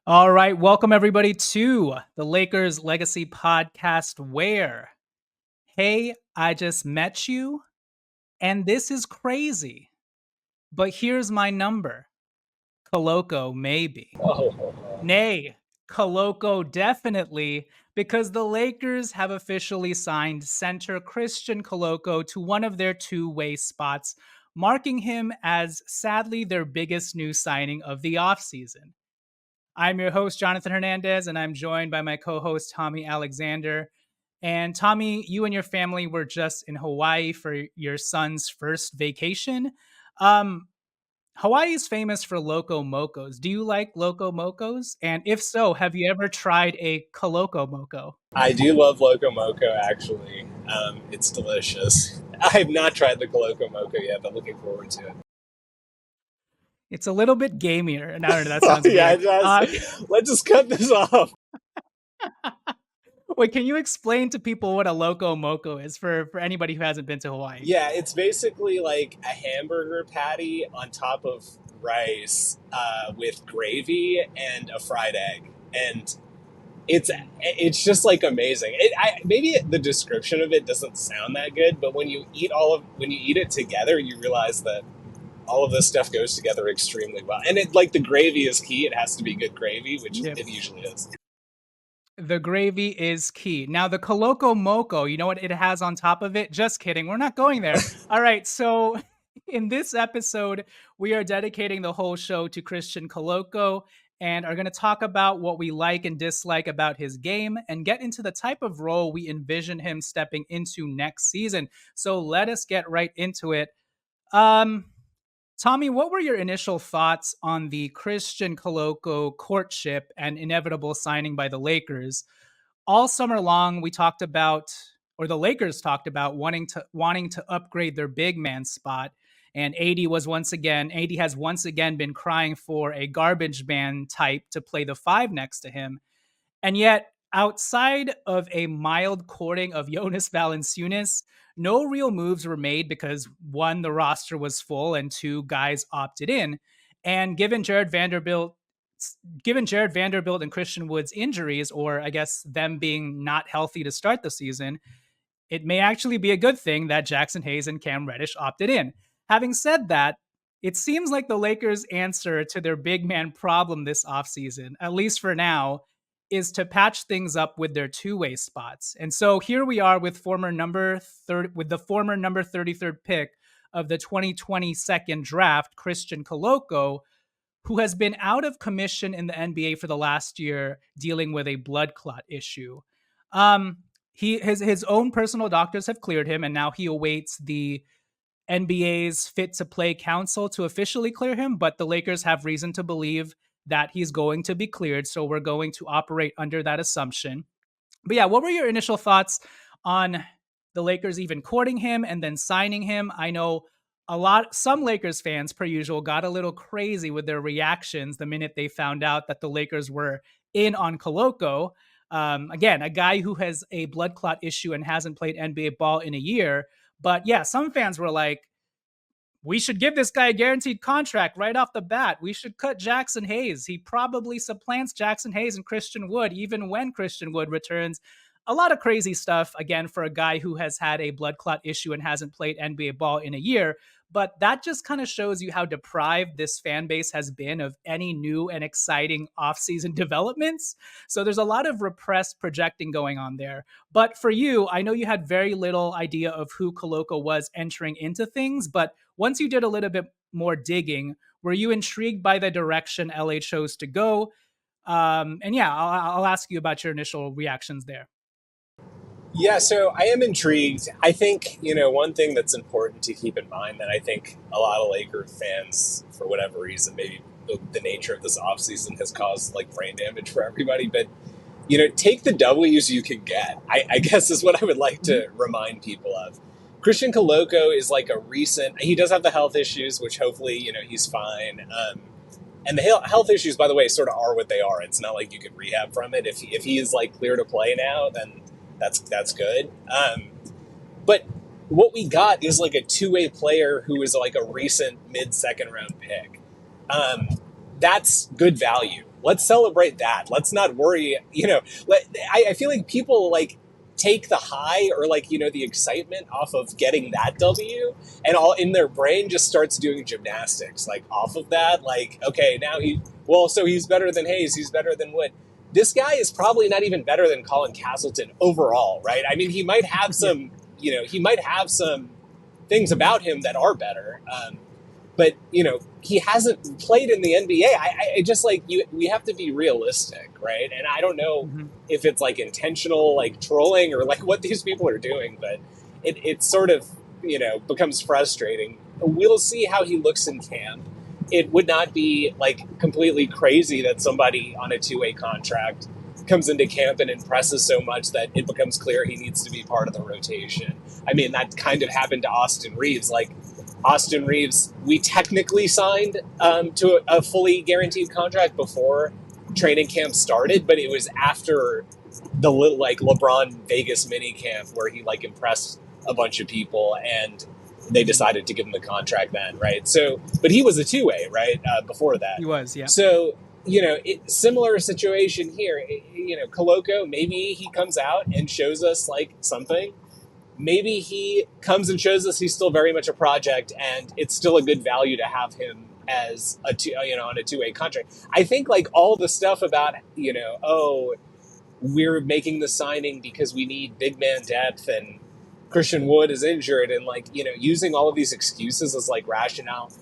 All right, welcome everybody to the Lakers Legacy Podcast where, hey, I just met you and this is crazy, but here's my number. Koloko, maybe. Oh, Nay, Koloko definitely, because the Lakers have officially signed center Christian Koloko to one of their two-way spots, marking him as sadly their biggest new signing of the offseason. I'm your host, Jonathan Hernandez, and I'm joined by my co host, Tommy Alexander. And Tommy, you and your family were just in Hawaii for your son's first vacation. Um, Hawaii is famous for loco mocos. Do you like loco mocos? And if so, have you ever tried a Koloko moco? I do love Loco Moco, actually. It's delicious. I have not tried the Koloko Moco yet, but looking forward to it. It's a little bit gamier. And I don't know, that Oh, sounds yeah, weird. it does. Let's just cut this off. Wait, can you explain to people what a loco moco is for anybody who hasn't been to Hawaii? Yeah, it's basically like a hamburger patty on top of rice with gravy and a fried egg. And it's just like amazing. Maybe the description of it doesn't sound that good, but when you eat it together, you realize that all of this stuff goes together extremely well. And the gravy is key. It has to be good gravy, which Yep. it usually is. The gravy is key. Now, the Koloko Moco, you know what it has on top of it? Just kidding. We're not going there. All right. So, in this episode, we are dedicating the whole show to Christian Koloko and are going to talk about what we like and dislike about his game and get into the type of role we envision him stepping into next season. So, let us get right into it. Um, Tommy, what were your initial thoughts on the Christian Koloko courtship and inevitable signing by the Lakers? All summer long, we talked about, or the Lakers talked about wanting to upgrade their big man spot. And AD has once again been crying for a garbage man type to play the five next to him. And yet, outside of a mild courting of Jonas Valanciunas, no real moves were made because one, the roster was full, and two, guys opted in. And given Jared Vanderbilt and Christian Wood's injuries, or I guess them being not healthy to start the season, it may actually be a good thing that Jackson Hayes and Cam Reddish opted in. Having said that, it seems like the Lakers' answer to their big man problem this offseason, at least for now, is to patch things up with their two-way spots. And so here we are with the former number 33rd pick of the 2020 second draft, Christian Koloko, who has been out of commission in the NBA for the last year dealing with a blood clot issue. His own personal doctors have cleared him, and now he awaits the NBA's Fit to Play Council to officially clear him, but the Lakers have reason to believe that he's going to be cleared, so we're going to operate under that assumption. But yeah, what were your initial thoughts on the Lakers even courting him and then signing him? I know some Lakers fans, per usual, got a little crazy with their reactions the minute they found out that the Lakers were in on Koloko. Again, a guy who has a blood clot issue and hasn't played NBA ball in a year. But yeah, some fans were like, we should give this guy a guaranteed contract right off the bat. We should cut Jackson Hayes. He probably supplants Jackson Hayes and Christian Wood, even when Christian Wood returns. A lot of crazy stuff, again, for a guy who has had a blood clot issue and hasn't played NBA ball in a year. But that just kind of shows you how deprived this fan base has been of any new and exciting offseason developments. So there's a lot of repressed projecting going on there. But for you, I know you had very little idea of who Koloko was entering into things, but once you did a little bit more digging, were you intrigued by the direction LA chose to go? And yeah, I'll ask you about your initial reactions there. Yeah, so I am intrigued. I think, one thing that's important to keep in mind that I think a lot of Laker fans, for whatever reason, maybe the nature of this offseason has caused brain damage for everybody, but, take the W's you can get, I guess is what I would like to remind people of. Christian Koloko is he does have the health issues, which hopefully, he's fine. And the health issues, by the way, sort of are what they are. It's not like you could rehab from it. If he is clear to play now, then that's good. But what we got is a two-way player who is a recent mid-second round pick. That's good value. let's celebrate that. Let's not worry. I feel like people like take the high or like the excitement off of getting that W, and all in their brain just starts doing gymnastics like off of that. Like, okay, now so he's better than Hayes, he's better than Wood. This guy is probably not even better than Colin Castleton overall, right? I mean, he might have some, he might have some things about him that are better. But he hasn't played in the NBA. I just like we have to be realistic, right? And I don't know if it's like intentional, like trolling, or like what these people are doing, but it sort of becomes frustrating. We'll see how he looks in camp. It would not be like completely crazy that somebody on a 2-way contract comes into camp and impresses so much that it becomes clear he needs to be part of the rotation. I mean, that kind of happened to Austin Reeves. Like, Austin Reeves, we technically signed to a fully guaranteed contract before training camp started, but it was after the like LeBron Vegas mini camp where he like impressed a bunch of people and they decided to give him the contract then, right? So, but he was a 2-way, right? Before that. He was, yeah. So, similar situation here. Koloko, maybe he comes out and shows us like something. Maybe he comes and shows us he's still very much a project, and it's still a good value to have him as on a 2-way contract. I think like all the stuff about we're making the signing because we need big man depth and Christian Wood is injured, and like using all of these excuses as like rationale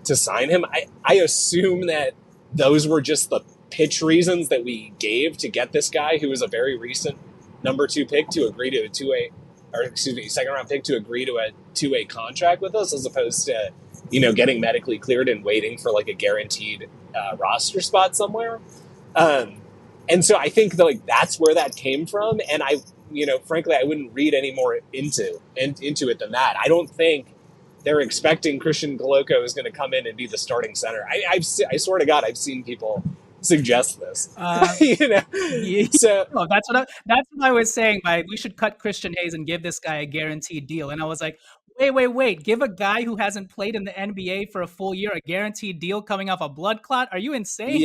to sign him. I assume that those were just the pitch reasons that we gave to get this guy who was a very recent number 2 pick to agree to a 2-way. Or excuse me, second round pick to agree to a 2-way contract with us, as opposed to, getting medically cleared and waiting for like a guaranteed roster spot somewhere. And so I think that, like, that's where that came from. And I, frankly, I wouldn't read any more into it than that. I don't think they're expecting Christian Koloko is going to come in and be the starting center. I swear to God, I've seen people suggest this. So that's what I was saying. We should cut Christian Hayes and give this guy a guaranteed deal. And I was like, wait, give a guy who hasn't played in the NBA for a full year a guaranteed deal coming off a blood clot? Are you insane?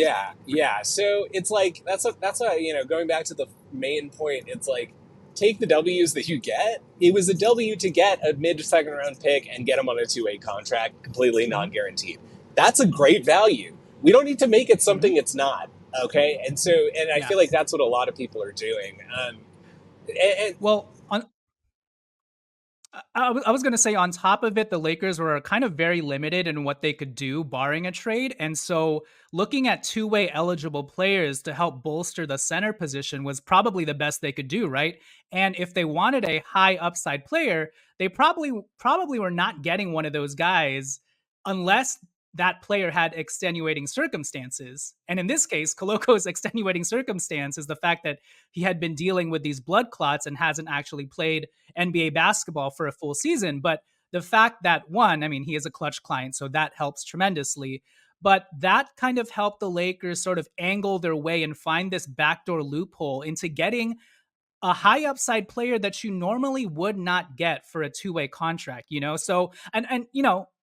Yeah. So it's like that's going back to the main point. It's like, take the W's that you get. It was a W to get a mid-second round pick and get him on a 2-way contract, completely non-guaranteed. That's a great value. We don't need to make it something it's not, okay? And so, I feel like that's what a lot of people are doing. I was going to say, on top of it, the Lakers were kind of very limited in what they could do, barring a trade. And so looking at 2-way eligible players to help bolster the center position was probably the best they could do, right? And if they wanted a high upside player, they probably were not getting one of those guys unless that player had extenuating circumstances. And in this case, Koloko's extenuating circumstance is the fact that he had been dealing with these blood clots and hasn't actually played NBA basketball for a full season. But the fact that, one, I mean, he is a clutch client, so that helps tremendously. But that kind of helped the Lakers sort of angle their way and find this backdoor loophole into getting a high upside player that you normally would not get for a 2-way contract, So, and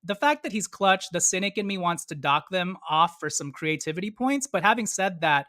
the fact that he's clutch, the cynic in me wants to dock them off for some creativity points. But having said that,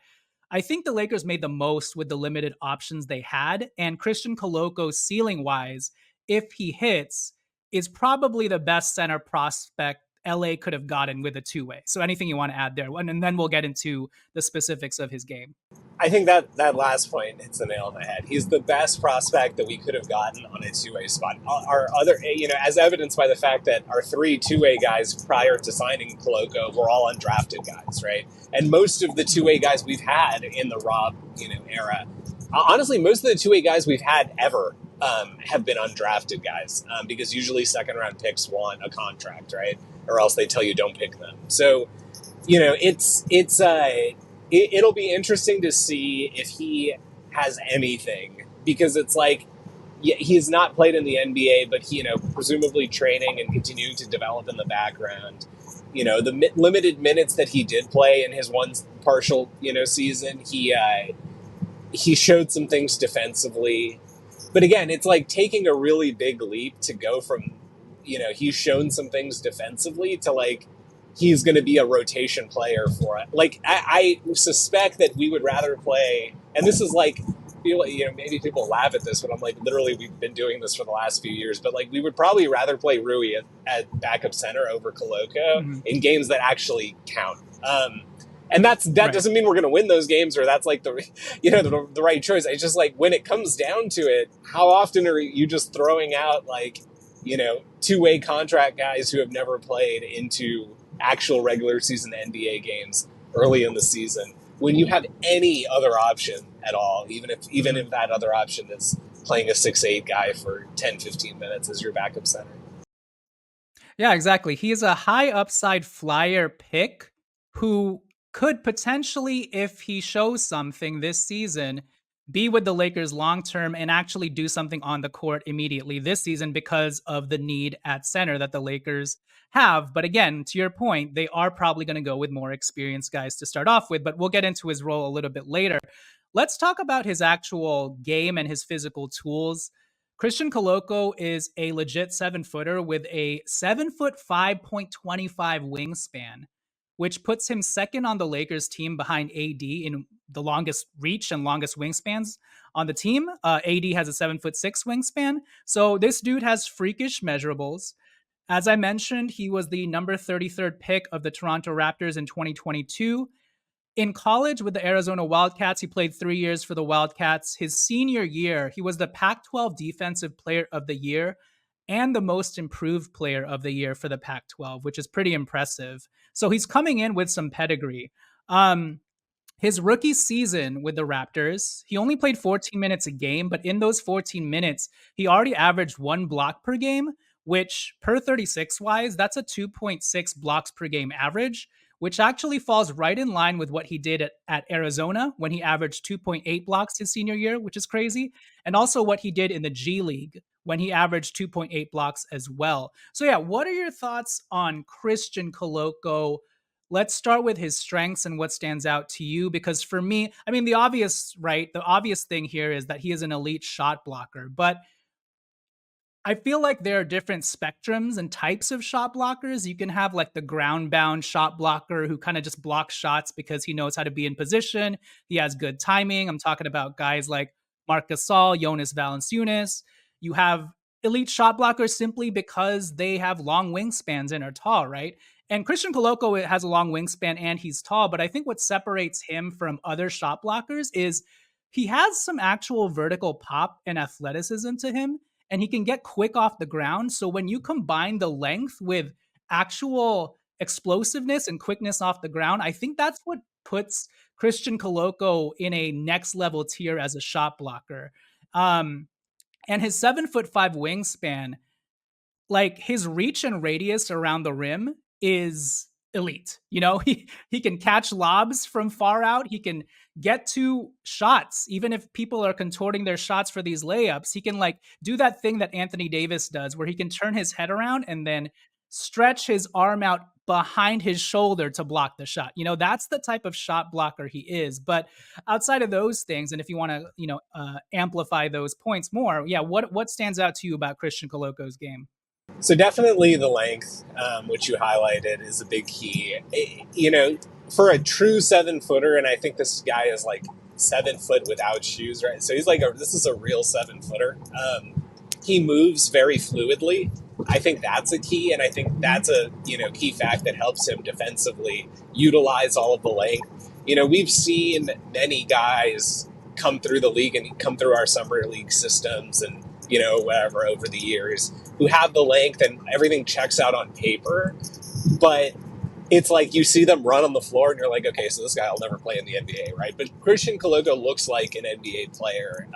I think the Lakers made the most with the limited options they had. And Christian Koloko, ceiling wise, if he hits, is probably the best center prospect LA could have gotten with a 2-way. So anything you want to add there? And then we'll get into the specifics of his game. I think that last point hits the nail on the head. He's the best prospect that we could have gotten on a 2-way spot. Our other, as evidenced by the fact that our 3 2-way guys prior to signing Koloko were all undrafted guys, right? And most of the 2-way guys we've had in the Rob, era, honestly, most of the 2-way guys we've had ever have been undrafted guys, because usually second round picks want a contract, right? Or else they tell you don't pick them. So, it'll be interesting to see if he has anything, because it's like, he's not played in the NBA, but he, presumably training and continuing to develop in the background. The limited minutes that he did play in his one partial, season, he showed some things defensively. But again, it's like taking a really big leap to go from, he's shown some things defensively to like he's going to be a rotation player for it. Like, I suspect that we would rather play, and this is like, maybe people laugh at this, but I'm like, literally, we've been doing this for the last few years, but like, we would probably rather play Rui at backup center over Koloko in games that actually count. And that right. Doesn't mean we're going to win those games or that's like the right choice. It's just like when it comes down to it, how often are you just throwing out like, two-way contract guys who have never played into actual regular season NBA games early in the season when you have any other option at all, even if that other option is playing a 6'8" guy for 10, 15 minutes as your backup center. Yeah, exactly. He is a high upside flyer pick who could potentially, if he shows something this season, be with the Lakers long term and actually do something on the court immediately this season because of the need at center that the Lakers have. But again, to your point, they are probably going to go with more experienced guys to start off with, but we'll get into his role a little bit later. Let's talk about his actual game and his physical tools. Christian Koloko is a legit 7-footer with a 7'5" 5.25 wingspan, which puts him second on the Lakers team behind AD in the longest reach and longest wingspans on the team. AD has a 7'6" wingspan. So this dude has freakish measurables. As I mentioned, he was the number 33rd pick of the Toronto Raptors in 2022. In college with the Arizona Wildcats, he played 3 years for the Wildcats. His senior year, he was the Pac-12 Defensive Player of the Year and the Most Improved Player of the Year for the Pac-12, which is pretty impressive. So he's coming in with some pedigree. His rookie season with the Raptors, he only played 14 minutes a game, but in those 14 minutes, he already averaged 1 block per game, which per 36-wise, that's a 2.6 blocks per game average, which actually falls right in line with what he did at Arizona when he averaged 2.8 blocks his senior year, which is crazy, and also what he did in the G League when he averaged 2.8 blocks as well. So yeah, what are your thoughts on Christian Koloko? Let's start with his strengths and what stands out to you, because for me, I mean, the obvious thing here is that he is an elite shot blocker, but I feel like there are different spectrums and types of shot blockers. You can have like the ground bound shot blocker who kind of just blocks shots because he knows how to be in position. He has good timing. I'm talking about guys like Marc Gasol, Jonas Valanciunas. You have elite shot blockers simply because they have long wingspans and are tall, right? And Christian Koloko has a long wingspan and he's tall, but I think what separates him from other shot blockers is he has some actual vertical pop and athleticism to him, and he can get quick off the ground. So when you combine the length with actual explosiveness and quickness off the ground, I think that's what puts Christian Koloko in a next level tier as a shot blocker. And his 7'5" wingspan, like his reach and radius around the rim is elite. He can catch lobs from far out. He can get to shots, even if people are contorting their shots for these layups. He can like do that thing that Anthony Davis does where he can turn his head around and then stretch his arm out behind his shoulder to block the shot. That's the type of shot blocker he is. But outside of those things, and if you want to, amplify those points more, yeah, what stands out to you about Christian Koloko's game? So definitely the length, which you highlighted, is a big key. For a true 7-footer, and I think this guy is like 7 foot without shoes, right? So he's like, this is a real 7-footer. He moves very fluidly. I think that's a key, and I think that's a key fact that helps him defensively utilize all of the length. We've seen many guys come through the league and come through our summer league systems and whatever over the years who have the length and everything checks out on paper, but it's like you see them run on the floor and you're like, okay, so this guy will never play in the NBA, right? But Christian Koloko looks like an NBA player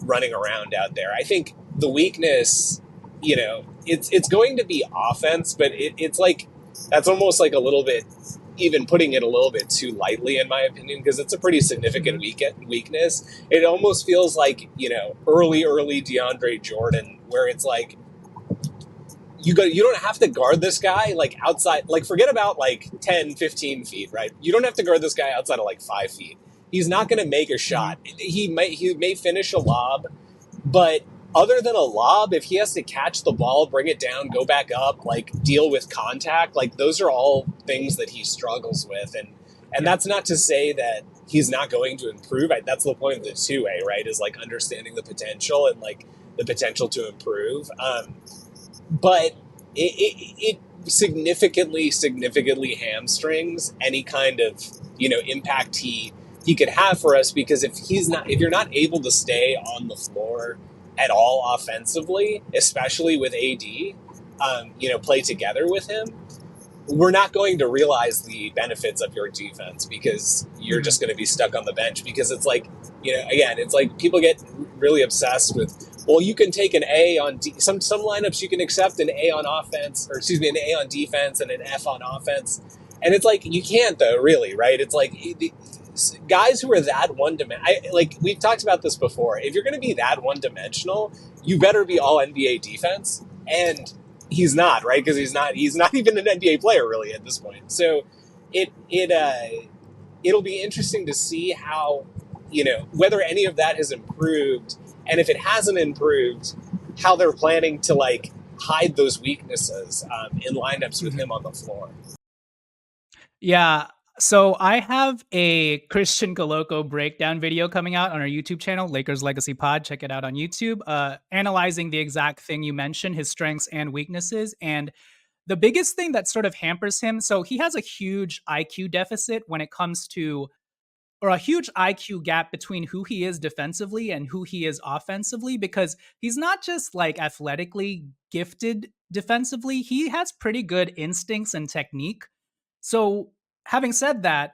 running around out there. I think the weakness, it's going to be offense, but it's like that's almost like a little bit, even putting it a little bit too lightly, in my opinion, because it's a pretty significant weakness. It almost feels like, early DeAndre Jordan, where it's like, you don't have to guard this guy like outside, like forget about like 10, 15 feet, right? You don't have to guard this guy outside of like 5 feet. He's not going to make a shot. He may finish a lob, but other than a lob, if he has to catch the ball, bring it down, go back up, like deal with contact, like those are all things that he struggles with. And Yeah. that's not to say that he's not going to improve. That's the point of the 2A, right? Is like understanding the potential and like the potential to improve. But it significantly hamstrings any kind of, impact he could have for us, because if you're not able to stay on the floor at all offensively, especially with AD, play together with him, we're not going to realize the benefits of your defense, because you're Mhm. just going to be stuck on the bench. Because it's like, again, it's like people get really obsessed with, well, you can take an A on some lineups, you can accept an A on offense, or excuse me, an A on defense and an F on offense. And it's like, you can't though, really, right? It's like guys who are that one dimensional, like we've talked about this before, if you're going to be that one dimensional, you better be all NBA defense. And he's not, right? Because he's not even an NBA player really at this point. So it'll be interesting to see how, whether any of that has improved, and if it hasn't improved, how they're planning to like hide those weaknesses in lineups with Mhm. him on the floor. Yeah. So I have a Christian Koloko breakdown video coming out on our YouTube channel, Lakers Legacy Pod. Check it out on YouTube. Analyzing the exact thing you mentioned, his strengths and weaknesses. And the biggest thing that sort of hampers him, so he has a huge IQ deficit when it comes to, or a huge IQ gap between who he is defensively and who he is offensively, because he's not just like athletically gifted defensively, he has pretty good instincts and technique. So, having said that,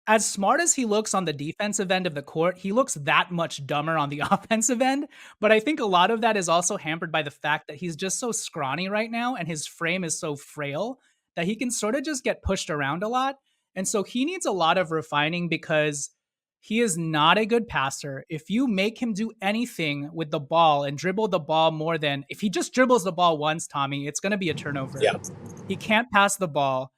as smart as he looks on the defensive end of the court, he looks that much dumber on the offensive end. But I think a lot of that is also hampered by the fact that he's just so scrawny right now and his frame is so frail that he can sort of just get pushed around a lot. And so he needs a lot of refining because he is not a good passer. If you make him do anything with the ball and dribble the ball more than, if he just dribbles the ball once, Tommy, it's going to be a turnover. Yeah, He can't pass the ball.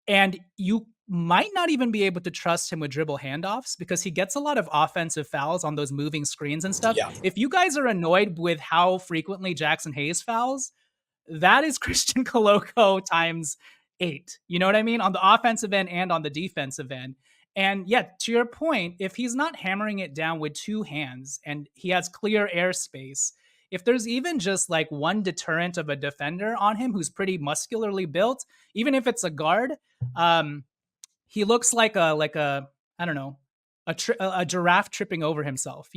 And you might not even be able to trust him with dribble handoffs because he gets a lot of offensive fouls on those moving screens and stuff. yeah, If you guys are annoyed with how frequently Jackson Hayes fouls, that is Christian Koloko times 8. You know what I mean? On the offensive end and on the defensive end. And yet, to your point, if he's not hammering it down with two hands and he has clear airspace, if there's even just like one deterrent of a defender on him who's pretty muscularly built, even if it's a guard, um, he looks like a I don't know, a giraffe tripping over himself,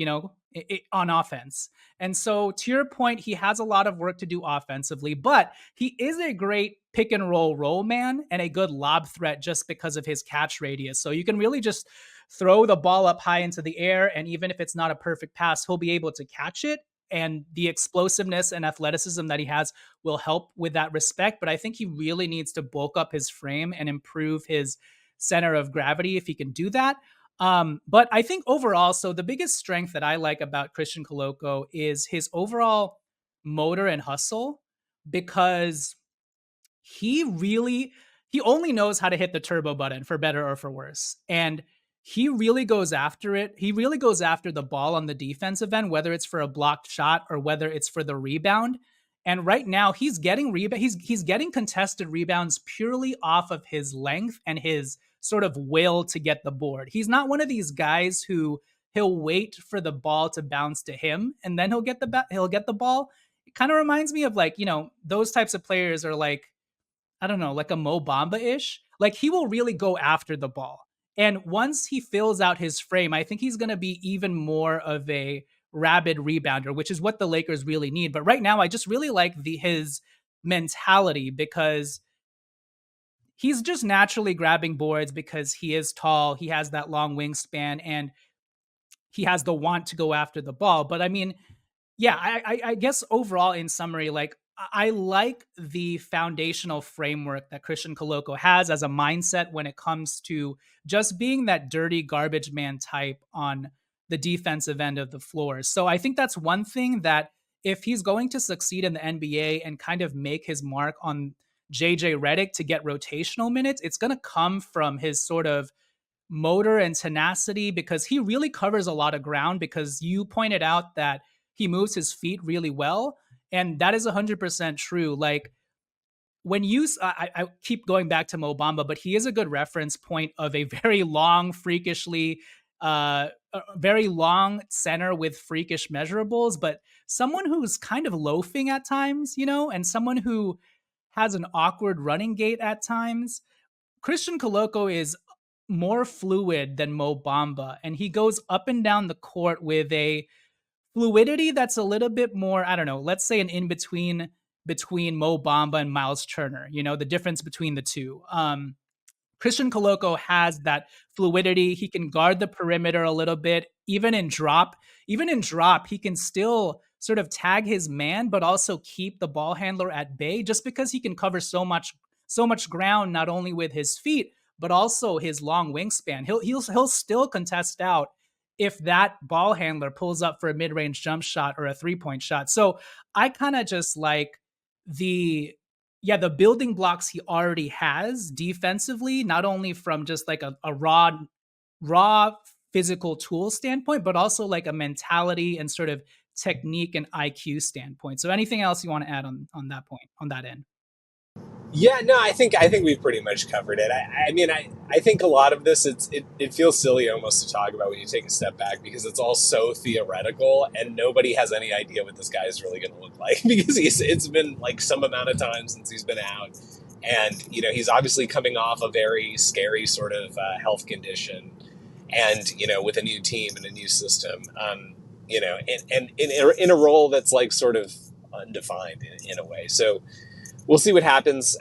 on offense. And so to your point, he has a lot of work to do offensively, but he is a great pick and roll man and a good lob threat just because of his catch radius. So you can really just throw the ball up high into the air, and even if it's not a perfect pass, he'll be able to catch it. And the explosiveness and athleticism that he has will help with that respect. But I think he really needs to bulk up his frame and improve his center of gravity if he can do that. But I think overall, so the biggest strength that I like about Christian Koloko is his overall motor and hustle, because he really he only knows how to hit the turbo button for better or for worse. And he really goes after it. He really goes after the ball on the defensive end, whether it's for a blocked shot or whether it's for the rebound. And right now he's getting he's getting contested rebounds purely off of his length and his sort of will to get the board. He's not one of these guys who he'll wait for the ball to bounce to him and then he'll get the ball. It kind of reminds me of like, those types of players are like, I don't know, like a Mo Bamba ish. Like he will really go after the ball. And once he fills out his frame, I think he's going to be even more of a rabid rebounder, which is what the Lakers really need. But right now, I just really like his mentality because he's just naturally grabbing boards because he is tall, he has that long wingspan, and he has the want to go after the ball. But I mean, yeah, I guess overall, in summary, like I like the foundational framework that Christian Koloko has as a mindset when it comes to just being that dirty garbage man type on the defensive end of the floor. So I think that's one thing that if he's going to succeed in the NBA and kind of make his mark on JJ Redick to get rotational minutes, it's going to come from his sort of motor and tenacity because he really covers a lot of ground. Because you pointed out that he moves his feet really well. And that is 100% true. Like, when you, I keep going back to Mo Bamba, but he is a good reference point of a very long, freakishly, a very long center with freakish measurables, but someone who's kind of loafing at times, you know, and someone who has an awkward running gait at times. Christian Koloko is more fluid than Mo Bamba, and he goes up and down the court with a fluidity that's a little bit more, I don't know, let's say an in between Mo Bamba and Miles Turner, you know, the difference between the two. Christian Koloko has that fluidity. He can guard the perimeter a little bit, even in drop. Even in drop, he can still sort of tag his man, but also keep the ball handler at bay, just because he can cover so much ground, not only with his feet, but also his long wingspan. He'll still contest out if that ball handler pulls up for a mid-range jump shot or a three-point shot. So I kind of just like the the building blocks he already has defensively, not only from just like a raw physical tool standpoint, but also like a mentality and sort of technique and IQ standpoint. So anything else you want to add on that point, on that end? Yeah, no, I think we've pretty much covered it. I think a lot of this it feels silly almost to talk about when you take a step back, because it's all so theoretical and nobody has any idea what this guy is really going to look like because it's been like some amount of time since he's been out, and he's obviously coming off a very scary sort of health condition, and with a new team and a new system, and in a role that's like sort of undefined in a way. So we'll see what happens.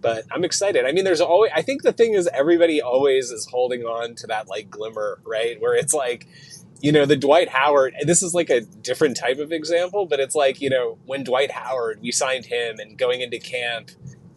But I'm excited. I mean, I think the thing is everybody always is holding on to that like glimmer, right? Where it's like, the Dwight Howard, and this is like a different type of example, but it's like, when Dwight Howard, we signed him and going into camp,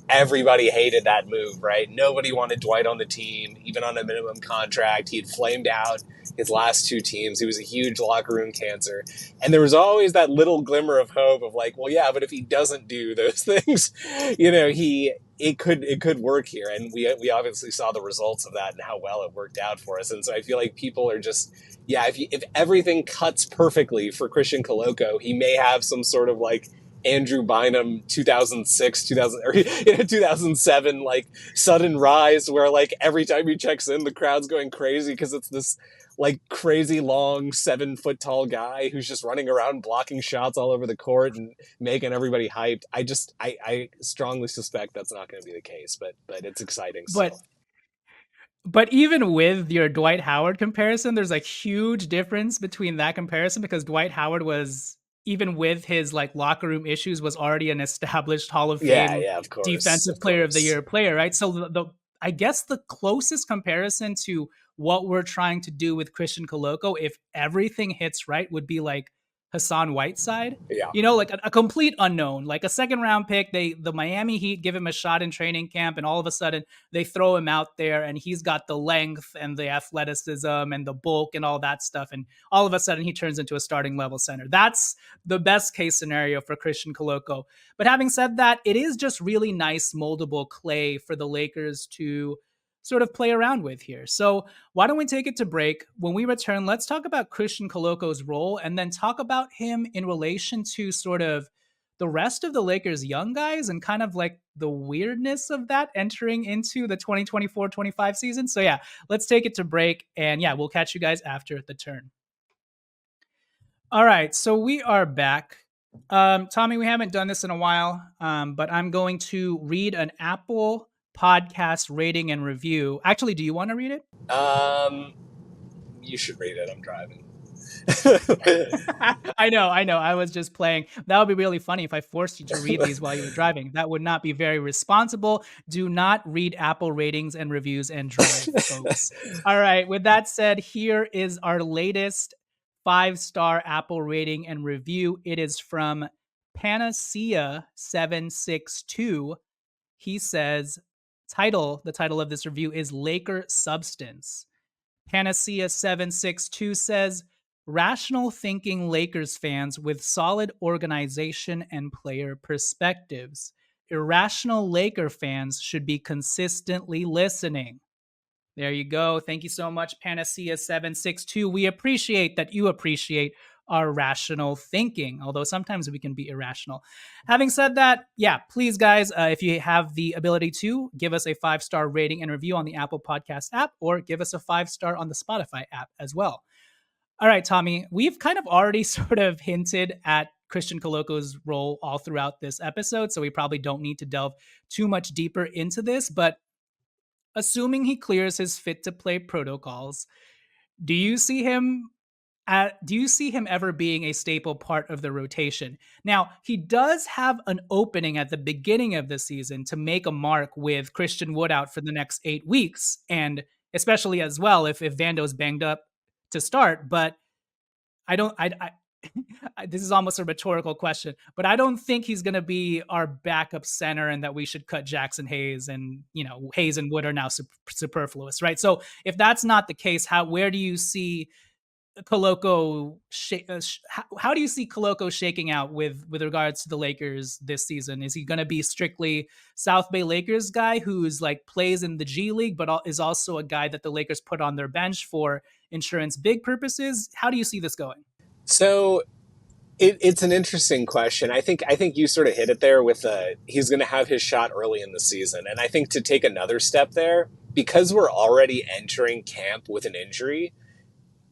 everybody hated that move, right? Nobody wanted Dwight on the team, even on a minimum contract. He had flamed out his last two teams. He was a huge locker room cancer. And there was always that little glimmer of hope of like, well, yeah, but if he doesn't do those things, it could work here. And we obviously saw the results of that and how well it worked out for us. And so I feel like people are just, if everything cuts perfectly for Christian Koloko, he may have some sort of like Andrew Bynum 2006 2007 like sudden rise where like every time he checks in the crowd's going crazy because it's this like crazy long 7 foot tall guy who's just running around blocking shots all over the court and making everybody hyped. I strongly suspect that's not going to be the case, but it's exciting still. But even with your Dwight Howard comparison, there's a huge difference between that comparison, because Dwight Howard was, even with his like locker room issues, was already an established Hall of Fame of course, defensive player of the year player, right? So the I guess the closest comparison to what we're trying to do with Christian Koloko, if everything hits right, would be like Hassan Whiteside. Yeah. Like a complete unknown, like a second round pick. The Miami Heat give him a shot in training camp, and all of a sudden they throw him out there, and he's got the length and the athleticism and the bulk and all that stuff, and all of a sudden he turns into a starting level center. That's the best case scenario for Christian Koloko. But having said that, it is just really nice moldable clay for the Lakers to sort of play around with here. So why don't we take it to break? When we return, let's talk about Christian Koloko's role, and then talk about him in relation to sort of the rest of the Lakers' young guys and kind of like the weirdness of that entering into the 2024-25 season. So yeah, let's take it to break, and yeah, we'll catch you guys after the turn. All right, so we are back. Tommy, we haven't done this in a while, but I'm going to read an Apple podcast rating and review. Actually, do you want to read it? You should read it. I'm driving. I know. I was just playing. That would be really funny if I forced you to read these while you were driving. That would not be very responsible. Do not read Apple ratings and reviews and drive, folks. All right. With that said, here is our latest 5-star Apple rating and review. It is from Panacea762. He says, the title of this review is Laker Substance. Panacea762 says, rational thinking Lakers fans with solid organization and player perspectives. Irrational Laker fans should be consistently listening. There you go. Thank you so much, Panacea762. We appreciate that you appreciate our rational thinking, although sometimes we can be irrational. Having said that, yeah, please, guys, if you have the ability to, give us a 5-star rating and review on the Apple Podcast app, or give us a 5-star on the Spotify app as well. All right, Tommy, we've kind of already sort of hinted at Christian Koloko's role all throughout this episode, so we probably don't need to delve too much deeper into this. But assuming he clears his fit to play protocols, do you see him do you see him ever being a staple part of the rotation? Now, he does have an opening at the beginning of the season to make a mark with Christian Wood out for the next 8 weeks, and especially as well if Vando's banged up to start. But I don't. This is almost a rhetorical question, but I don't think he's going to be our backup center, and that we should cut Jackson Hayes, and Hayes and Wood are now superfluous, right? So if that's not the case, where do you see Koloko? How do you see Koloko shaking out with regards to the Lakers this season? Is he going to be strictly Southbay Lakers guy who's like plays in the G League, but is also a guy that the Lakers put on their bench for insurance big purposes? How do you see this going? So it's an interesting question. I think you sort of hit it there with he's going to have his shot early in the season. And I think to take another step there, because we're already entering camp with an injury,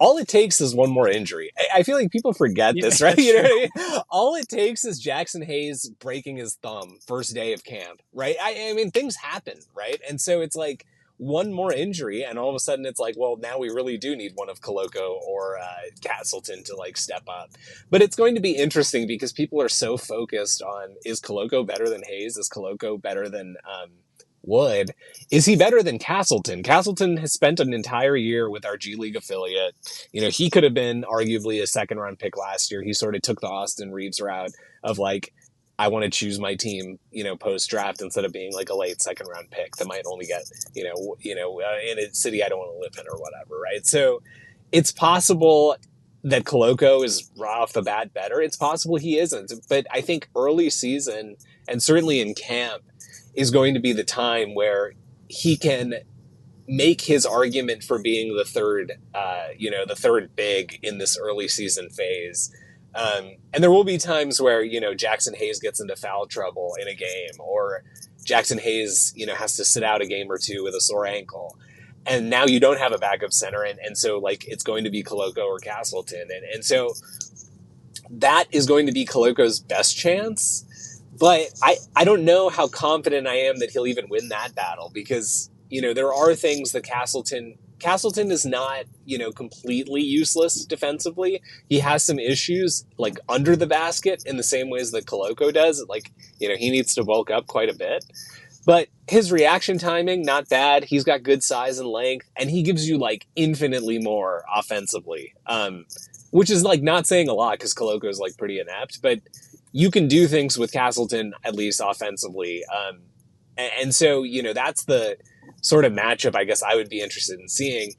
all it takes is one more injury. I feel like people forget this, right? You know what I mean? All it takes is Jackson Hayes breaking his thumb first day of camp, right? I mean, things happen, right? And so it's like one more injury, and all of a sudden it's like, well, now we really do need one of Koloko or Castleton to like step up. But it's going to be interesting because people are so focused on, is Koloko better than Hayes? Is Koloko better than Wood? Is he better than Castleton? Castleton has spent an entire year with our G League affiliate. He could have been arguably a second round pick last year. He sort of took the Austin Reeves route of like, I want to choose my team, post draft instead of being like a late second round pick that might only get, in a city I don't want to live in or whatever. Right. So it's possible that Koloko is raw off the bat better. It's possible he isn't, but I think early season and certainly in camp is going to be the time where he can make his argument for being the third big in this early season phase. And there will be times where, Jackson Hayes gets into foul trouble in a game, or Jackson Hayes, has to sit out a game or two with a sore ankle. And now you don't have a backup center. And so like, it's going to be Koloko or Castleton. And so that is going to be Koloko's best chance. But I don't know how confident I am that he'll even win that battle, because, there are things that Castleton is not, completely useless defensively. He has some issues like under the basket in the same ways that Koloko does. Like, he needs to bulk up quite a bit. But his reaction timing, not bad. He's got good size and length, and he gives you like infinitely more offensively, which is like not saying a lot because Koloko is like pretty inept, but you can do things with Castleton, at least offensively. And so, that's the sort of matchup I guess I would be interested in seeing.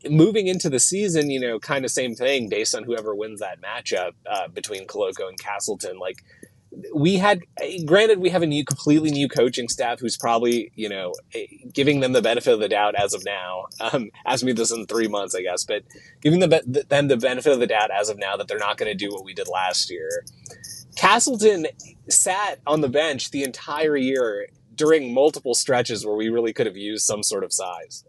Moving into the season, kind of same thing based on whoever wins that matchup between Koloko and Castleton. Like, we have a completely new coaching staff who's probably, giving them the benefit of the doubt as of now. Ask me this in 3 months, I guess, but giving them the benefit of the doubt as of now that they're not going to do what we did last year. Castleton sat on the bench the entire year during multiple stretches where we really could have used some sort of size.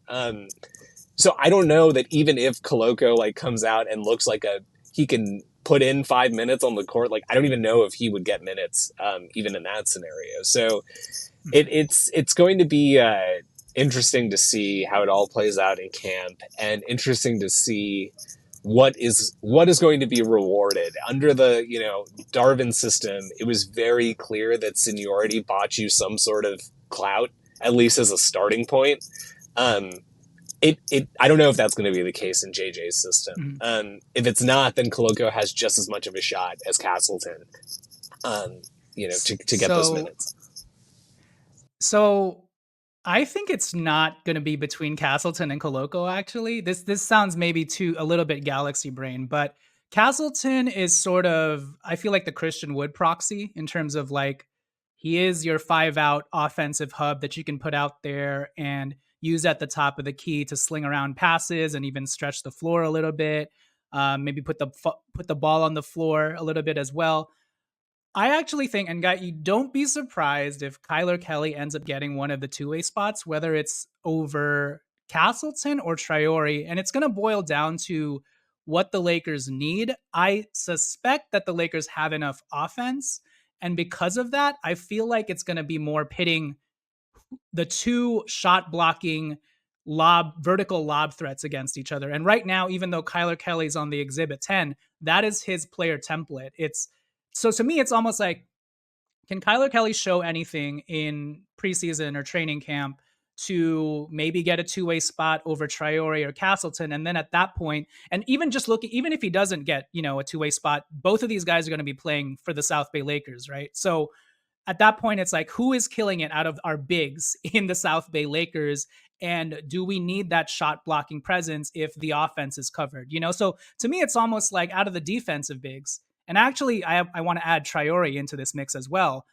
So I don't know that even if Koloko like comes out and looks like he can put in 5 minutes on the court, like I don't even know if he would get minutes even in that scenario. So it's going to be interesting to see how it all plays out in camp, and interesting to see what is going to be rewarded under the Darvin system. It was very clear that seniority bought you some sort of clout, at least as a starting point. I don't know if that's going to be the case in JJ's system. If it's not, then Koloko has just as much of a shot as Castleton, to get those minutes. So I think it's not going to be between Castleton and Koloko, actually. This sounds maybe a little bit galaxy brain, but Castleton is sort of, I feel like the Christian Wood proxy in terms of like, he is your 5-out offensive hub that you can put out there and use at the top of the key to sling around passes and even stretch the floor a little bit. maybe put the ball on the floor a little bit as well. I actually think, and guy, you don't be surprised if Kyler Kelly ends up getting one of the two-way spots, whether it's over Castleton or Traore, and it's going to boil down to what the Lakers need. I suspect that the Lakers have enough offense, and because of that, I feel like it's going to be more pitting the two shot blocking vertical lob threats against each other. And right now, even though Kyler Kelly's on the exhibit 10, that is his player template. It's so to me, it's almost like, can Kyler Kelly show anything in preseason or training camp to maybe get a two-way spot over Traore or Castleton? And then at that point, and even just looking, even if he doesn't get, a two-way spot, both of these guys are going to be playing for the Southbay Lakers, right? So at that point, it's like, who is killing it out of our bigs in the Southbay Lakers? And do we need that shot blocking presence if the offense is covered? So to me, it's almost like out of the defensive bigs. And actually, I want to add Traore into this mix as well.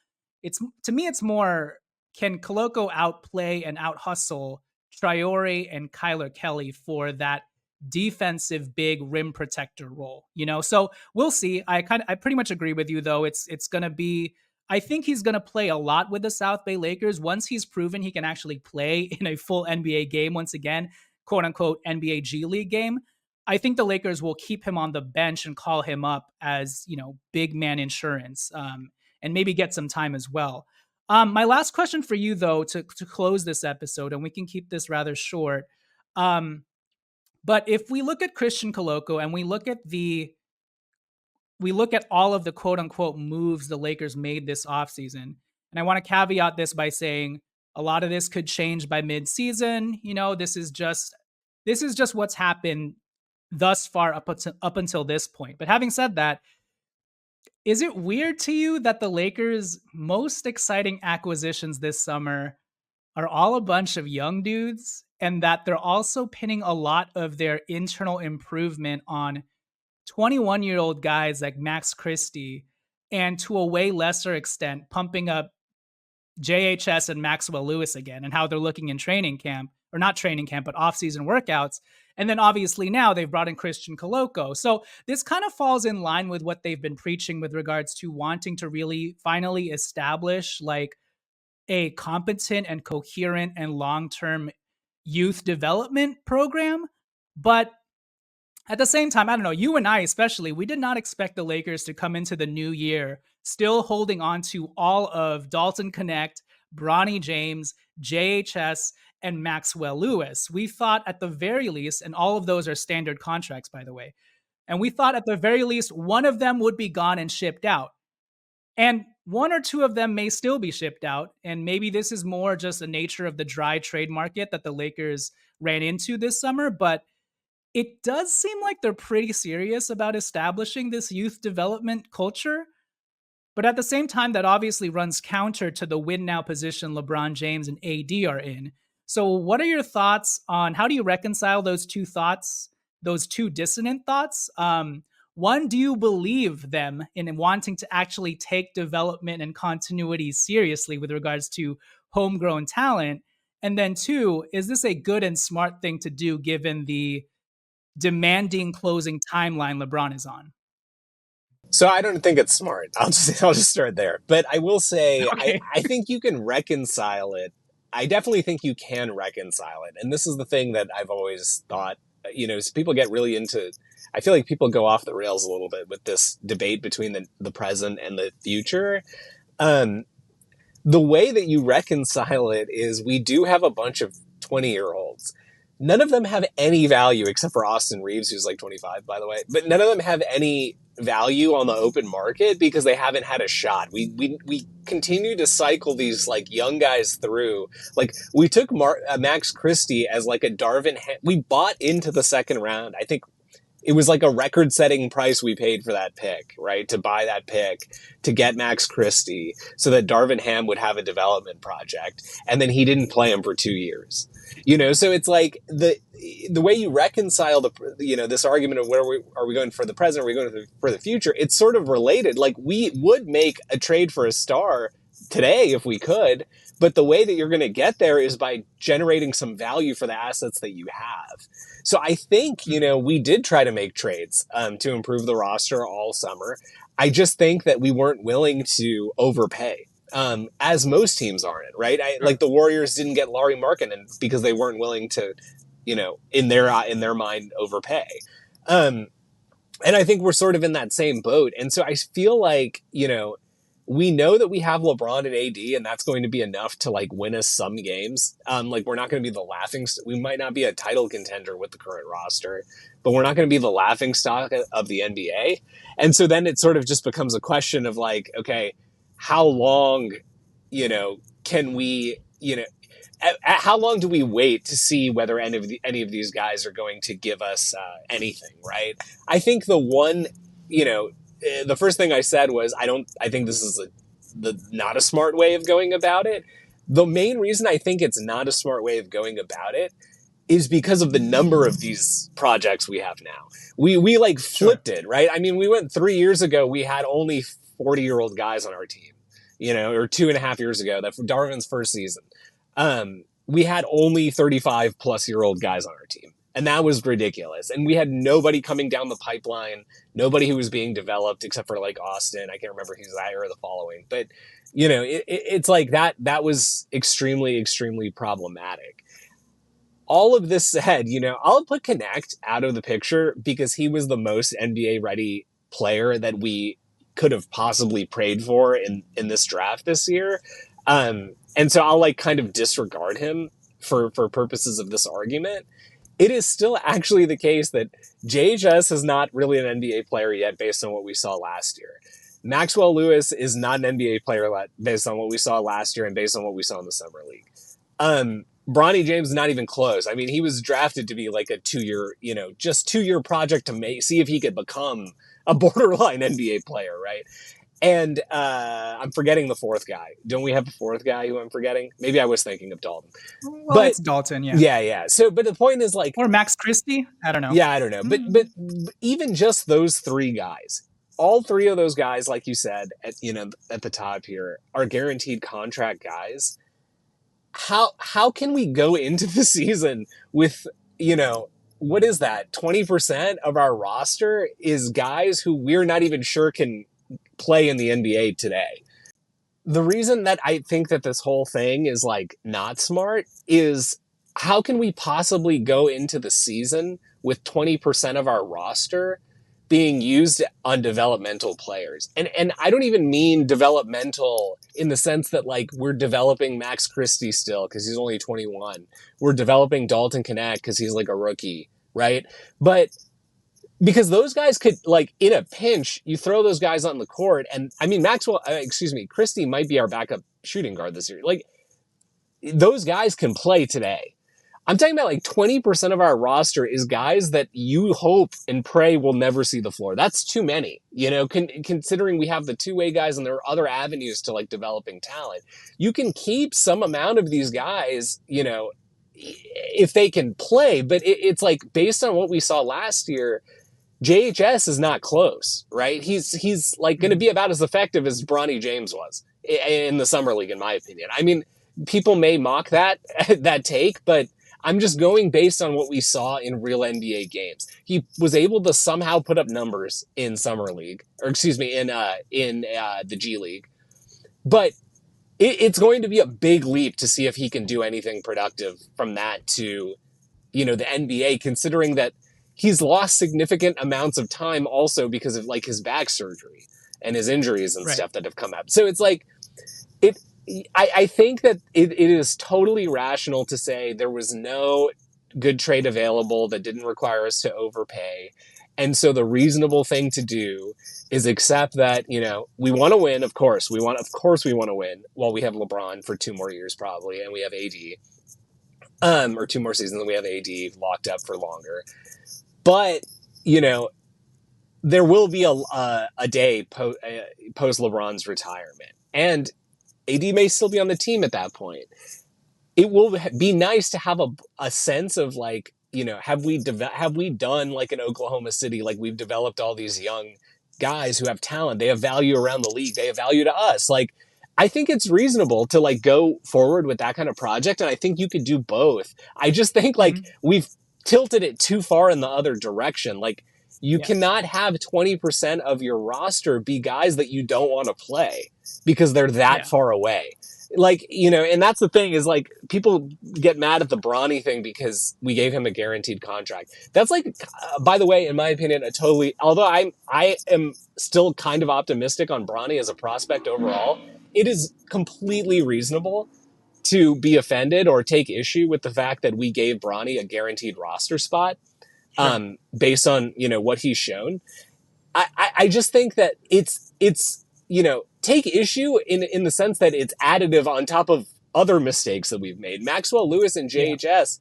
To me, it's more, can Koloko outplay and out hustle Traore and Kyler Kelly for that defensive big rim protector role? So we'll see. I pretty much agree with you though. It's going to be, I think he's going to play a lot with the South Bay Lakers once he's proven he can actually play in a full NBA game once again, quote unquote NBA G League game. I think the Lakers will keep him on the bench and call him up as, big man insurance, and maybe get some time as well. My last question for you, though, to close this episode, and we can keep this rather short. But if we look at Christian Koloko and we look at all of the quote unquote moves the Lakers made this offseason, and I want to caveat this by saying a lot of this could change by mid-season. This is just what's happened thus far up until this point. But having said that, is it weird to you that the Lakers' most exciting acquisitions this summer are all a bunch of young dudes, and that they're also pinning a lot of their internal improvement on 21-year-old guys like Max Christie, and to a way lesser extent, pumping up JHS and Maxwell Lewis again, and how they're looking in training camp, or not training camp, but off-season workouts. And then obviously now they've brought in Christian Koloko. So this kind of falls in line with what they've been preaching with regards to wanting to really finally establish like a competent and coherent and long-term youth development program. But at the same time, I don't know, you and I especially, we did not expect the Lakers to come into the new year still holding on to all of Dalton Connect, Bronny James, JHS, and Maxwell Lewis. We thought at the very least, and all of those are standard contracts, by the way, and we thought at the very least one of them would be gone and shipped out. And one or two of them may still be shipped out. And maybe this is more just the nature of the dry trade market that the Lakers ran into this summer. But it does seem like they're pretty serious about establishing this youth development culture. But at the same time, that obviously runs counter to the win now position LeBron James and AD are in. So what are your thoughts on how do you reconcile those two thoughts, those two dissonant thoughts? One, do you believe them in wanting to actually take development and continuity seriously with regards to homegrown talent? And then two, is this a good and smart thing to do given the demanding closing timeline LeBron is on? So I don't think it's smart. I'll just start there. But I will say, Okay. I think you can reconcile it. I definitely think you can reconcile it. And this is the thing that I've always thought, so people get really into, I feel like people go off the rails a little bit with this debate between the present and the future. The way that you reconcile it is we do have a bunch of 20-year-olds. None of them have any value except for Austin Reeves, who's like 25, by the way. But none of them have any value on the open market because they haven't had a shot. We continue to cycle these like young guys through. Like we took Max Christie as like a we bought into the second round. I think it was like a record-setting price we paid for that pick, right? To buy that pick, to get Max Christie, so that Darvin Ham would have a development project, and then he didn't play him for 2 years. So it's like the way you reconcile this argument of are we going for the present, are we going for the future? It's sort of related. Like we would make a trade for a star today if we could, But the way that you're going to get there is by generating some value for the assets that you have. So I think, we did try to make trades to improve the roster all summer. I just think that we weren't willing to overpay. As most teams aren't, right? Like the Warriors didn't get Lauri Markkanen because they weren't willing to, in their mind, overpay. And I think we're sort of in that same boat. And so I feel like, we know that we have LeBron and AD, and that's going to be enough to like win us some games. Like we're not going to be the we might not be a title contender with the current roster, but we're not going to be the laughing stock of the NBA. And so then it sort of just becomes a question of like, okay, how long, can we, how long do we wait to see whether any of these guys are going to give us anything, right? I think the one, the first thing I said was, I think this is not a smart way of going about it. The main reason I think it's not a smart way of going about it is because of the number of these projects we have now. We like flipped it, right? I mean, we went 3 years ago, we had only 40-year-old guys on our team, or 2.5 years ago, that for Darvin's first season. We had only 35-plus-year-old guys on our team. And that was ridiculous. And we had nobody coming down the pipeline, nobody who was being developed except for like Austin. I can't remember if he was that year or the following. But, it's like that was extremely, extremely problematic. All of this said, I'll put Connect out of the picture because he was the most NBA-ready player that we could have possibly prayed for in this draft this year. And so I'll like kind of disregard him for purposes of this argument. It is still actually the case that JHS is not really an NBA player yet based on what we saw last year. Maxwell Lewis is not an NBA player based on what we saw last year and based on what we saw in the Summer League. Bronny James is not even close. I mean, he was drafted to be like a 2-year project to see if he could become a borderline NBA player, right? And I'm forgetting the fourth guy. Don't we have a fourth guy who I'm forgetting? Maybe I was thinking of Dalton. Well, it's Dalton, yeah. Yeah. So, but the point is like... Or Max Christie? I don't know. Yeah, I don't know. But even just those three guys, all three of those guys, like you said, at the top here, are guaranteed contract guys. How can we go into the season with, what is that? 20% of our roster is guys who we're not even sure can play in the NBA today. The reason that I think that this whole thing is like not smart is how can we possibly go into the season with 20% of our roster being used on developmental players? And I don't even mean developmental in the sense that like we're developing Max Christie still because he's only 21. We're developing Dalton Connect because he's like a rookie, right? But because those guys could, like, in a pinch, you throw those guys on the court. And I mean, Christie might be our backup shooting guard this year. Like, those guys can play today. I'm talking about like 20% of our roster is guys that you hope and pray will never see the floor. That's too many, considering we have the two-way guys and there are other avenues to like developing talent. You can keep some amount of these guys, if they can play, but it's like based on what we saw last year, JHS is not close, right? He's like going to be about as effective as Bronny James was in the Summer League, in my opinion. I mean, people may mock that take, but I'm just going based on what we saw in real NBA games. He was able to somehow put up numbers in Summer League, in the G League, but it's going to be a big leap to see if he can do anything productive from that to, the NBA, considering that he's lost significant amounts of time also because of like his back surgery and his injuries and stuff that have come up. So it's like, I think that it is totally rational to say there was no good trade available that didn't require us to overpay. And so the reasonable thing to do is accept that, we want to win. Of course we want to win while we have LeBron for 2 more years probably. And we have AD, or 2 more seasons and we have AD locked up for longer. But, there will be a day post LeBron's retirement. And AD may still be on the team at that point. It will be nice to have a sense of like, have we done like in Oklahoma City, like we've developed all these young guys who have talent. They have value around the league. They have value to us. Like, I think it's reasonable to like go forward with that kind of project, and I think you could do both. I just think like Mhm. we've tilted it too far in the other direction. Like you Yes. cannot have 20% of your roster be guys that you don't want to play because they're that Yeah. far away. Like, and that's the thing is like people get mad at the Bronny thing because we gave him a guaranteed contract. That's like, by the way, in my opinion, a totally, although I am still kind of optimistic on Bronny as a prospect overall, it is completely reasonable to be offended or take issue with the fact that we gave Bronny a guaranteed roster spot Sure. based on what he's shown. I just think that it's take issue in the sense that it's additive on top of other mistakes that we've made. Maxwell Lewis and Yeah. JHS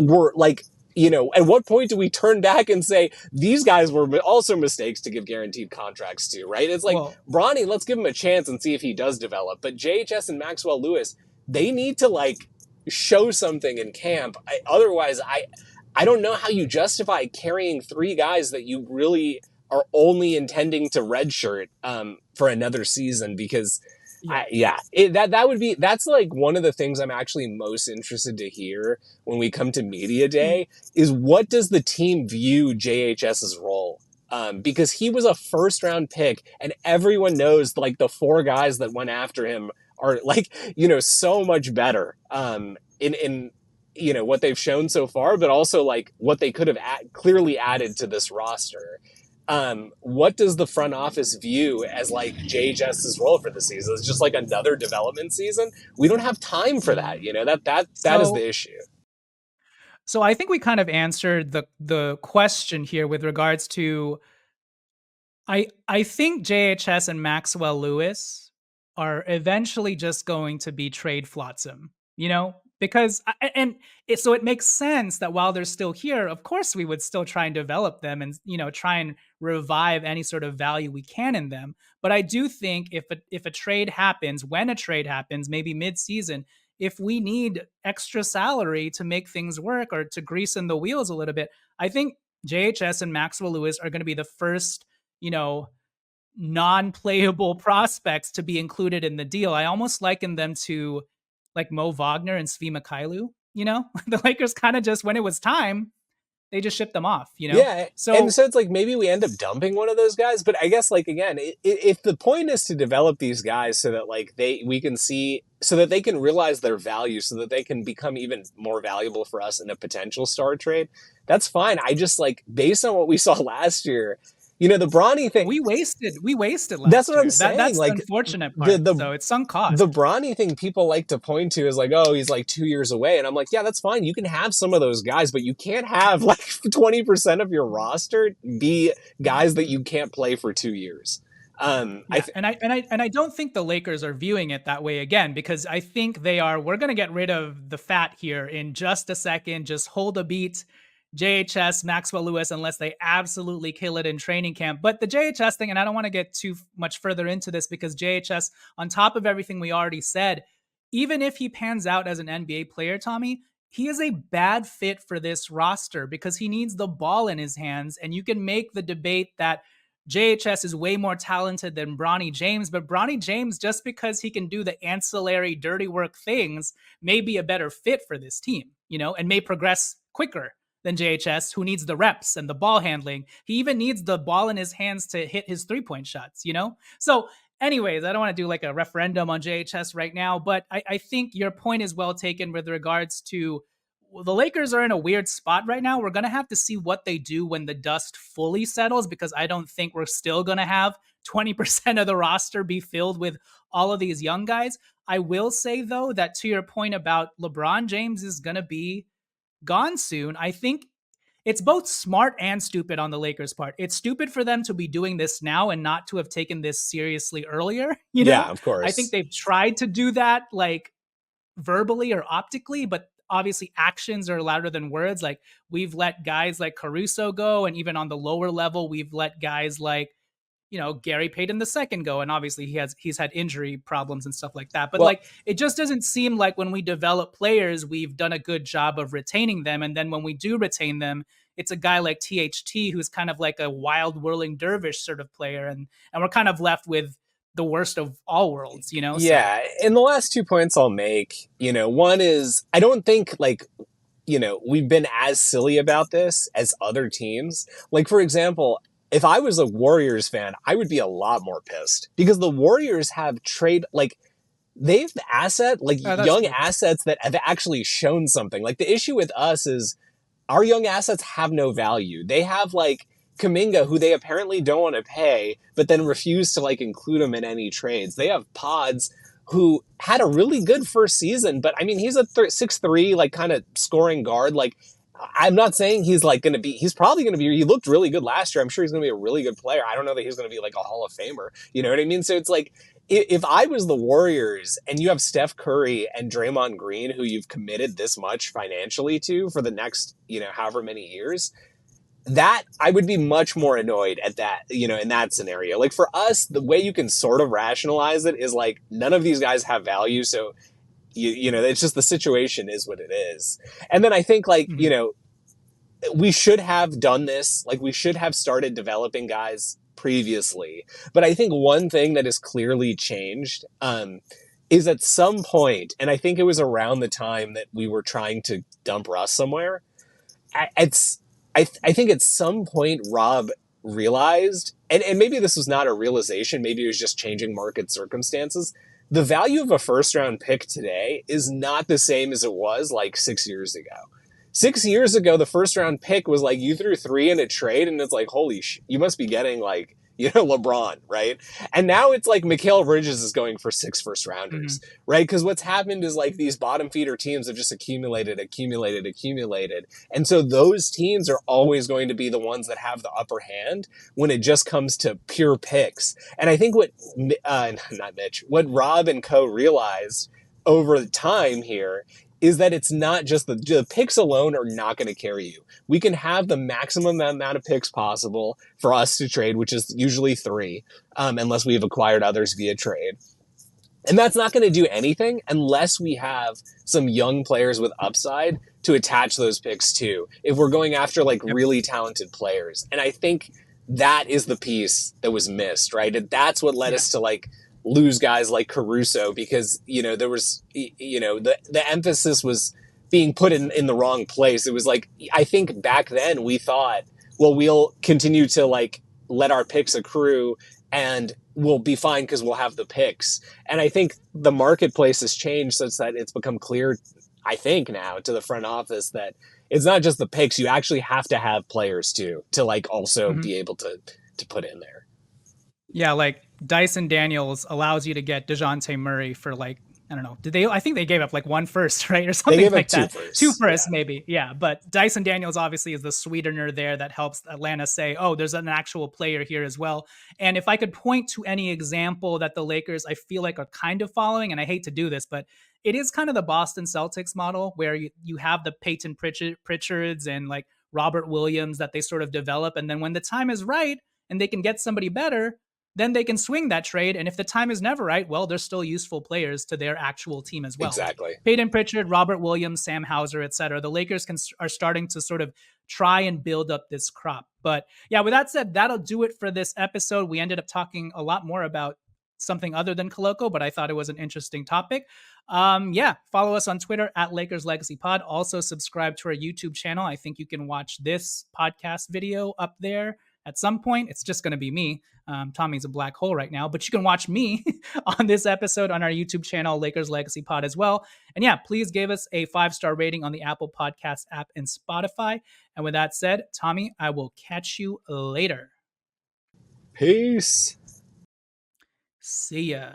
were like, at what point do we turn back and say these guys were also mistakes to give guaranteed contracts to, right? It's like Well, Bronny, let's give him a chance and see if he does develop. But JHS and Maxwell Lewis, they need to like show something in camp. Otherwise, I don't know how you justify carrying three guys that you really are only intending to redshirt for another season because yeah. that's like one of the things I'm actually most interested to hear when we come to media day is what does the team view JHS's role? Because he was a first round pick and everyone knows like the four guys that went after him are like, so much better in what they've shown so far, but also like what they could have clearly added to this roster. What does the front office view as like JHS's role for the season? It's just like another development season. We don't have time for that. That is So the issue. so I think we kind of answered the question here with regards to I think JHS and Maxwell Lewis are eventually just going to be trade flotsam, because so it makes sense that while they're still here, of course we would still try and develop them and try and revive any sort of value we can in them. But I do think if a trade happens, when a trade happens, maybe mid-season, if we need extra salary to make things work or to grease in the wheels a little bit, I think JHS and Maxwell Lewis are going to be the first you know, non-playable prospects to be included in the deal. I almost liken them to like Mo Wagner and Svi Mikhailiuk. The Lakers kind of just when it was time, they just shipped them off. Yeah, and So so it's like maybe we end up dumping one of those guys, but I guess like again, if the point is to develop these guys so that like we can see so that they can realize their value, so that they can become even more valuable for us in a potential star trade, that's fine. I just like based on what we saw last year, the Bronny thing. we wasted That's last what I'm year. saying. That's the Like unfortunate the part. the So it's sunk cost. the Bronny thing people like to point to is like, oh, he's like 2 years away. And I'm like, yeah, that's fine. You can have some of those guys, but you can't have like 20% of your roster be guys that you can't play for 2 years. Yeah, and I don't think the Lakers are viewing it that way again because I think they are. We're going to get rid of the fat here in just a second. Just hold a beat, JHS, Maxwell Lewis, unless they absolutely kill it in training camp. But the JHS thing, and I don't want to get too much further into this because JHS, on top of everything we already said, even if he pans out as an NBA player, Tommy, he is a bad fit for this roster because he needs the ball in his hands. And you can make the debate that JHS is way more talented than Bronny James, but Bronny James, just because he can do the ancillary dirty work things, may be a better fit for this team, and may progress quicker than JHS, who needs the reps and the ball handling. He even needs the ball in his hands to hit his 3-point shots. So, anyways, I don't want to do like a referendum on JHS right now, but I think your point is well taken with regards to the Lakers are in a weird spot right now. We're going to have to see what they do when the dust fully settles because I don't think we're still going to have 20% of the roster be filled with all of these young guys. I will say, though, that to your point about LeBron James is going to be gone soon, I think it's both smart and stupid on the Lakers' part. It's stupid for them to be doing this now and not to have taken this seriously earlier. Yeah, of I think course. they've tried to do that like verbally or optically, but obviously actions are louder than words. Like we've let guys like Caruso go, and even on the lower level, we've let guys like Gary Payton II go, and obviously he's had injury problems and stuff like that. But Well, like it just doesn't seem like when we develop players, we've done a good job of retaining them, and then when we do retain them, it's a guy like THT who's kind of like a wild whirling dervish sort of player, and we're kind of left with the worst of all worlds, you know? So Yeah, and the last 2 points I'll make, one is I don't think like we've been as silly about this as other teams. Like, for example, if I was a Warriors fan, I would be a lot more pissed because the Warriors have they've that's young true. assets that have actually shown something. Like, the issue with us is our young assets have no value. They have like Kaminga, who they apparently don't want to pay, but then refuse to like include him in any trades. They have Pods, who had a really good first season, but I mean, he's a 6'3", like kind of scoring guard. Like, I'm not saying he's like going to be, he's probably going to be, he looked really good last year. I'm sure he's going to be a really good player. I don't know that he's going to be like a Hall of Famer. You know what I mean? So it's like, if I was the Warriors and you have Steph Curry and Draymond Green, who you've committed this much financially to for the next, however many years, that I would be much more annoyed at that, in that scenario. Like, for us, the way you can sort of rationalize it is like, none of these guys have value. So, it's just the situation is what it is. And then I think like, Mhm. we should have done this. Like, we should have started developing guys previously. But I think one thing that has clearly changed, is at some point, and I think it was around the time that we were trying to dump Russ somewhere, it's, I think at some point Rob realized, and maybe this was not a realization, maybe it was just changing market circumstances. The value of a first round pick today is not the same as it was like 6 years ago. 6 years ago, the first round pick was like you threw three in a trade, and it's like, holy you must be getting like, LeBron, right? And now it's like Mikal Bridges is going for 6 first rounders, Mhm. right? Because what's happened is like these bottom feeder teams have just accumulated. And so those teams are always going to be the ones that have the upper hand when it just comes to pure picks. And I think what Rob and co realized over the time here is that it's not just the picks alone are not going to carry you. We can have the maximum amount of picks possible for us to trade, which is usually 3, unless we've acquired others via trade. And that's not going to do anything unless we have some young players with upside to attach those picks to, if we're going after like Yep. really talented players. And I think that is the piece that was missed, right? And that's what led Yeah. us to like lose guys like Caruso, because, there was, the emphasis was being put in the wrong place. It was like, I think back then we thought, well, we'll continue to like let our picks accrue and we'll be fine because we'll have the picks. And I think the marketplace has changed such that it's become clear, I think now, to the front office that it's not just the picks. You actually have to have players too, to like also Mhm. be able to put in there. Yeah, like Dyson Daniels allows you to get DeJounte Murray for like, I don't know. Did they? I think they gave up like one first, right, or They something gave up like two that. Two firsts. first, Yeah. maybe. Yeah, but Dyson Daniels obviously is the sweetener there that helps Atlanta say, "Oh, there's an actual player here as well." And if I could point to any example that the Lakers, I feel like, are kind of following, and I hate to do this, but it is kind of the Boston Celtics model where you have the Peyton Pritchards and like Robert Williams that they sort of develop, and then when the time is right and they can get somebody better, then they can swing that trade. And if the time is never right, well, they're still useful players to their actual team as well. Like Exactly. Peyton Pritchard, Robert Williams, Sam Hauser, etc. The Lakers are starting to sort of try and build up this crop. But yeah, with that said, that'll do it for this episode. We ended up talking a lot more about something other than Koloko, but I thought it was an interesting topic. Yeah, follow us on Twitter at Lakers Legacy Pod. Also, subscribe to our YouTube channel. I think you can watch this podcast video up there at some point. It's just going to be me. Tommy's a black hole right now, but you can watch me on this episode on our YouTube channel, Lakers Legacy Pod, as well. And yeah, please give us a 5-star rating on the Apple Podcast app and Spotify. And with that said, Tommy, I will catch you later. Peace. See ya.